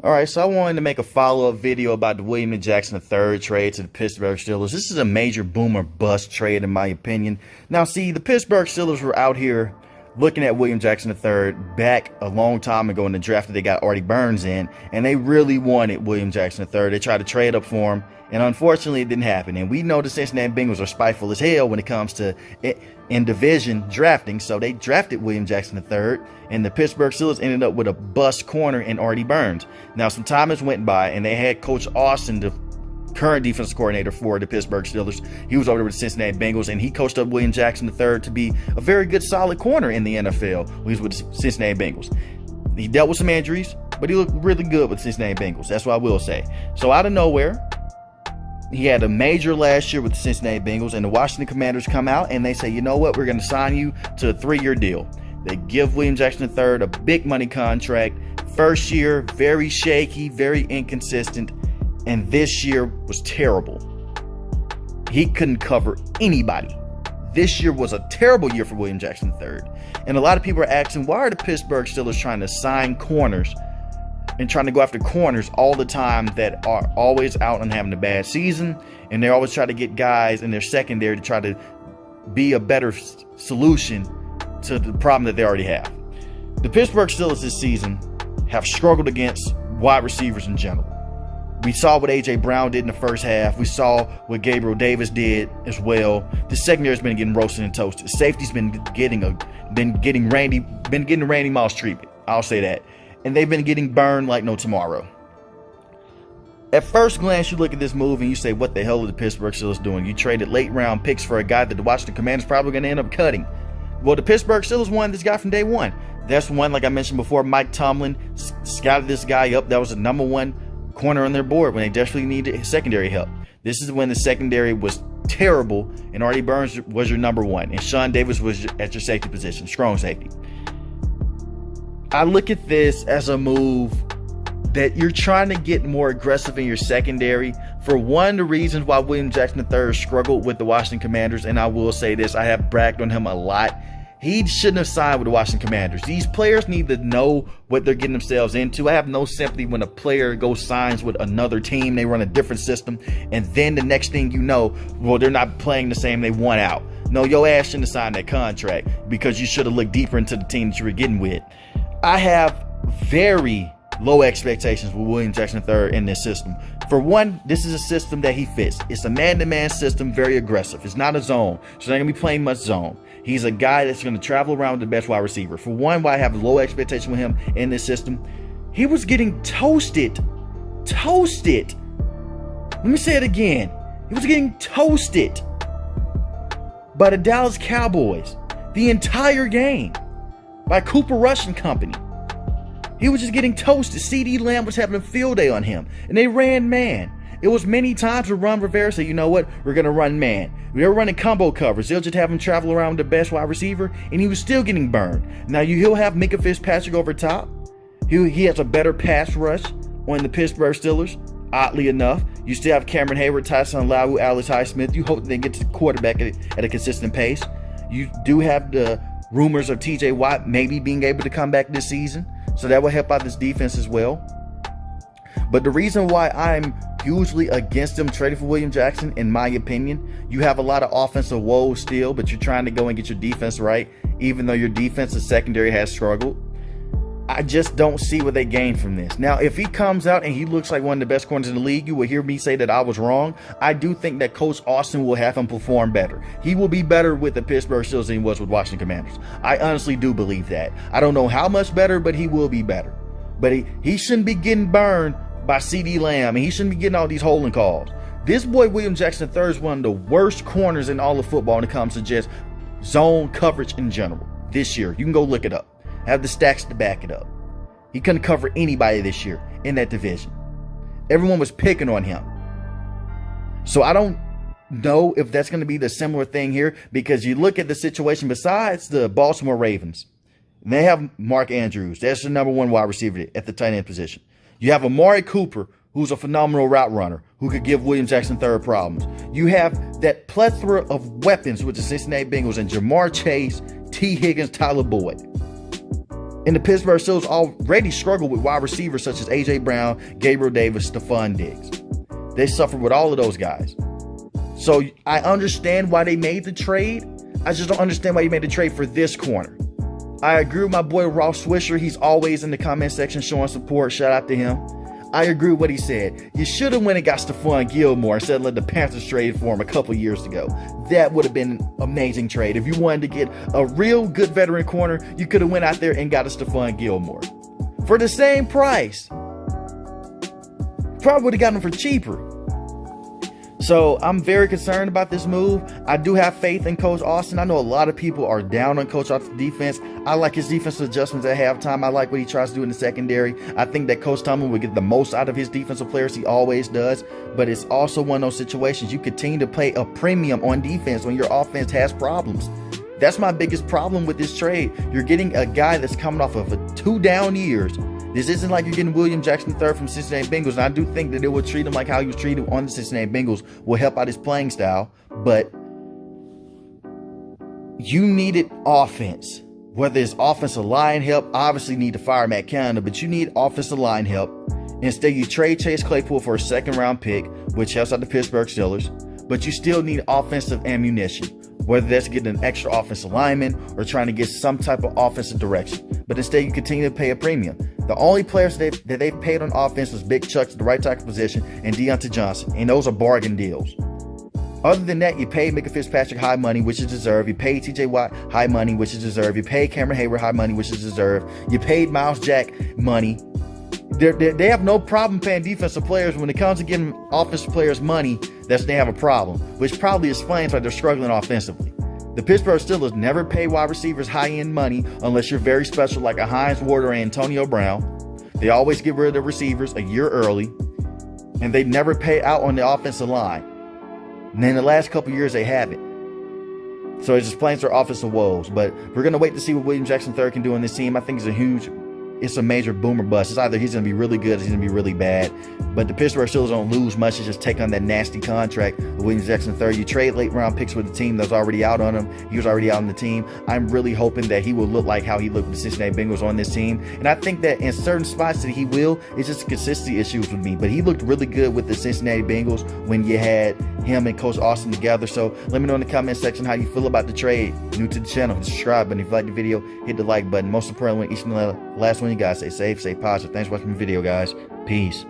Alright, so I wanted to make a follow-up video about the William Jackson III trade to the Pittsburgh Steelers. This is a major boom or bust trade in my opinion. Now see, the Pittsburgh Steelers were out here looking at William Jackson III back a long time ago in the draft that they got Artie Burns in, and they really wanted William Jackson III. They tried to trade up for him, and unfortunately it didn't happen. And we know the Cincinnati Bengals are spiteful as hell when it comes to in division drafting, so they drafted William Jackson III, and the Pittsburgh Steelers ended up with a bust corner in Artie Burns. Now some time has went by, and they had Coach Austin, the current defensive coordinator for the Pittsburgh Steelers. He was over there with the Cincinnati Bengals, and he coached up William Jackson III to be a very good, solid corner in the NFL when he was with the Cincinnati Bengals. He dealt with some injuries, but he looked really good with the Cincinnati Bengals. That's what I will say. So out of nowhere, he had a major last year with the Cincinnati Bengals, and the Washington Commanders come out and they say, you know what, we're going to sign you to a 3-year deal. They give William Jackson III a big money contract. First year, very shaky, very inconsistent. And this year was terrible. He couldn't cover anybody. This year was a terrible year for William Jackson III. And a lot of people are asking, why are the Pittsburgh Steelers trying to sign corners and trying to go after corners all the time that are always out and having a bad season? And they always try to get guys in their secondary to try to be a better solution to the problem that they already have. The Pittsburgh Steelers this season have struggled against wide receivers in general. We saw what A.J. Brown did in the first half. We saw what Gabriel Davis did as well. The secondary's been getting roasted and toasted. Safety's been getting Randy Moss treatment. I'll say that. And they've been getting burned like no tomorrow. At first glance, you look at this move and you say, what the hell are the Pittsburgh Steelers doing? You traded late round picks for a guy that the Washington Commanders probably going to end up cutting. Well, the Pittsburgh Steelers wanted this guy from day one. That's one, like I mentioned before, Mike Tomlin scouted this guy up. That was the #1 corner on their board when they desperately needed secondary help. This is when the secondary was terrible, and Artie Burns was your #1, and Sean Davis was at your safety position, strong safety. I look at this as a move that you're trying to get more aggressive in your secondary. For one of the reasons why William Jackson III struggled with the Washington Commanders, and I will say this, I have bragged on him a lot. He shouldn't have signed with the Washington Commanders. These players need to know what they're getting themselves into. I have no sympathy when a player goes signs with another team, they run a different system, and then the next thing you know, well, they're not playing the same, they want out. No, your ass shouldn't have signed that contract because you should have looked deeper into the team that you were getting with. I have very low expectations with William Jackson III in this system. For one, this is a system that he fits. It's a man-to-man system, very aggressive. It's not a zone, so they're not going to be playing much zone. He's a guy that's going to travel around with the best wide receiver. For one, why I have low expectation with him in this system, he was getting toasted. Toasted. Let me say it again. He was getting toasted by the Dallas Cowboys the entire game, by Cooper Rush and company. He was just getting toasted. C.D. Lamb was having a field day on him, and they ran man. It was many times where Ron Rivera said, you know what, we're going to run man. We were running combo covers. They'll just have him travel around with the best wide receiver, and he was still getting burned. Now, he'll have Minkah Fitzpatrick over top. He has a better pass rush on the Pittsburgh Steelers, oddly enough. You still have Cameron Hayward, Tyson Laue, Alex Highsmith. You hope that they get to the quarterback at a consistent pace. You do have the rumors of T.J. Watt maybe being able to come back this season, so that will help out this defense as well. But the reason why I'm hugely against them trading for William Jackson, in my opinion, you have a lot of offensive woes still, but you're trying to go and get your defense right, even though your defensive secondary has struggled. I just don't see what they gain from this. Now, if he comes out and he looks like one of the best corners in the league, you will hear me say that I was wrong. I do think that Coach Austin will have him perform better. He will be better with the Pittsburgh Steelers than he was with Washington Commanders. I honestly do believe that. I don't know how much better, but he will be better. But he shouldn't be getting burned by C.D. Lamb, and he shouldn't be getting all these holding calls. This boy, William Jackson III, is one of the worst corners in all of football when it comes to just zone coverage in general. This year, you can go look it up. Have the stats to back it up. He couldn't cover anybody this year in that division. Everyone was picking on him. So I don't know if that's going to be the similar thing here, because you look at the situation besides the Baltimore Ravens. They have Mark Andrews. That's the #1 wide receiver at the tight end position. You have Amari Cooper, who's a phenomenal route runner, who could give William Jackson III problems. You have that plethora of weapons with the Cincinnati Bengals and Jamar Chase, T. Higgins, Tyler Boyd. And the Pittsburgh Steelers already struggle with wide receivers such as A.J. Brown, Gabriel Davis, Stephon Diggs. They suffered with all of those guys. So I understand why they made the trade. I just don't understand why you made the trade for this corner. I agree with my boy Ross Swisher. He's always in the comment section showing support. Shout out to him. I agree with what he said. You should have went and got Stephon Gilmore instead of letting the Panthers trade for him a couple years ago. That would have been an amazing trade. If you wanted to get a real good veteran corner, you could have went out there and got a Stephon Gilmore for the same price. Probably would have gotten him for cheaper. So I'm very concerned about this move. I do have faith in Coach Austin. I know a lot of people are down on Coach Austin's defense. I like his defensive adjustments at halftime. I like what he tries to do in the secondary. I think that Coach Tomlin will get the most out of his defensive players. He always does. But it's also one of those situations you continue to pay a premium on defense when your offense has problems. That's my biggest problem with this trade. You're getting a guy that's coming off of 2 down years. This isn't like you're getting William Jackson III from Cincinnati Bengals. And I do think that it will treat him like how he was treated on the Cincinnati Bengals will help out his playing style. But you needed offense. Whether it's offensive line help, obviously need to fire Matt Canada, but you need offensive line help. Instead, you trade Chase Claypool for a 2nd-round pick, which helps out the Pittsburgh Steelers. But you still need offensive ammunition, whether that's getting an extra offensive lineman or trying to get some type of offensive direction. But instead, you continue to pay a premium. The only players that they've paid on offense was Big Chuck at the right tackle position and Deontay Johnson, and those are bargain deals. Other than that, you paid Micah Fitzpatrick high money, which is deserved. You paid TJ Watt high money, which is deserved. You paid Cameron Hayward high money, which is deserved. You paid Miles Jack money. They have no problem paying defensive players. When it comes to giving offensive players money, they have a problem, which probably explains why they're struggling offensively. The Pittsburgh Steelers never pay wide receivers high-end money unless you're very special like a Hines Ward or Antonio Brown. They always get rid of the receivers a year early, and they never pay out on the offensive line. And in the last couple years, they haven't. So it just explains their offensive woes. But we're going to wait to see what William Jackson III can do on this team. I think it's a major boom or bust. It's either he's going to be really good or he's going to be really bad. But the Pittsburgh Steelers don't lose much to just take on that nasty contract with William Jackson III. You trade late round picks with a team that's already out on him. He was already out on the team. I'm really hoping that he will look like how he looked with the Cincinnati Bengals on this team. And I think that in certain spots that he will, it's just consistency issues with me. But he looked really good with the Cincinnati Bengals when you had him and Coach Austin together. So let me know in the comment section how you feel about the trade. New to the channel, hit the subscribe button. If you like the video, hit the like button. Most importantly, each and the last one, you guys stay safe, stay positive. Thanks for watching the video, guys. Peace.